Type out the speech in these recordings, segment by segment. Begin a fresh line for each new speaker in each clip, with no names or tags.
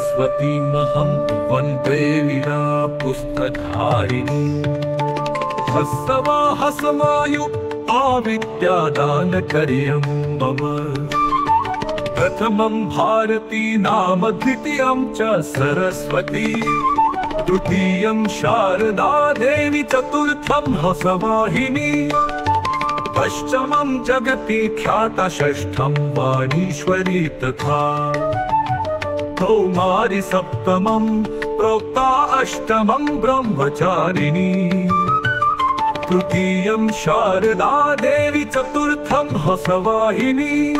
सरस्वतीमहं वन्दे वीणा पुस्तकधारिणी। हसवाहसमायुक्ता विद्यादानकर्यं मम। प्रथमं भारती नाम, द्वितीयं च सरस्वती, तृतीयं शारदा देवी, चतुर्थं हसवाहिनी, पञ्चमं जगति ख्याता, षष्ठं वाणीश्वरी तथा कौमारी, सप्तमं प्रोक्ता, अष्टमं ब्रह्मचारिणी, तृतीयं शारदा देवी, चतुर्थं हसवाहिनी,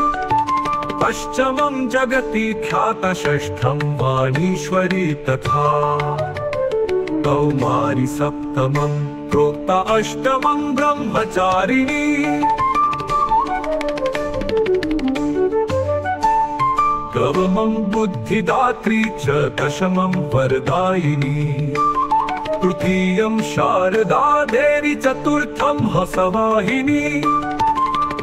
पञ्चमं जगति ख्याता, षष्ठं वाणीश्वरी तथा कौमारी, सप्तमं प्रोक्ता, अष्टमं ब्रह्मचारिणी। नवमं बुद्धिदात्री च, दशमं वरदायिनी, तृतीयं शारदा देवी, चतुर्थं हसवाहिनी,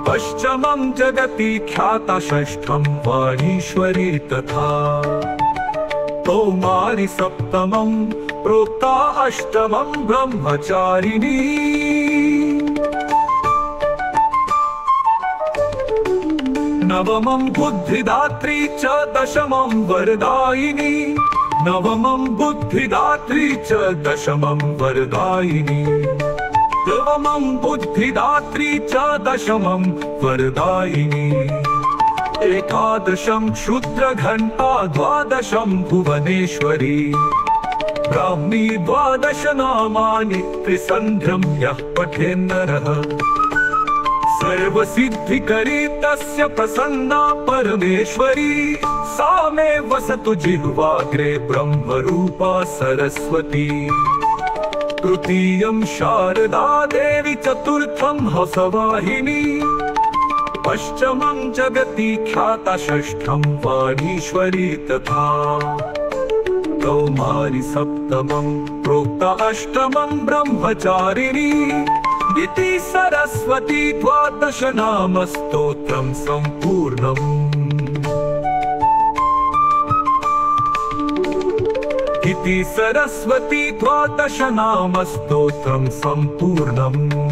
पञ्चमं जगति ख्याता, षष्ठं वाणीश्वरी तथा कौमारी, सप्तमं प्रोक्ता, अष्टमं ब्रह्मचारिणी। नवमं बुद्धिदात्री च, दशमं वरदायिनी, नवमं बुद्धिदात्री च, दशमं वरदायिनी, नवमं बुद्धिदात्री च, दशमं वरदायिनी, एकादशं क्षुद्रघण्टा, द्वादशं भुवनेश्वरी, ब्राह्मी, द्वादश नामानि त्रिसन्ध्यं यः पठेन्नरः, सर्वसिद्धिकरी तस्य प्रसन्ना परमेश्वरी, सा मे वसतु जिह्वाग्रे ब्रह्मरूपा सरस्वती। तृतीयं शारदा देवी, चतुर्थं हसवाहिनी, पञ्चमं जगति ख्याता, षष्ठं वाणीश्वरी तथा कौमारी, सप्तमं प्रोक्ता, अष्टमं ब्रह्मचारिणी, इति सरस्वती द्वादश नाम स्तोत्रं सम्पूर्णम्। इति सरस्वती द्वादश नाम स्तोत्रं सम्पूर्णम्।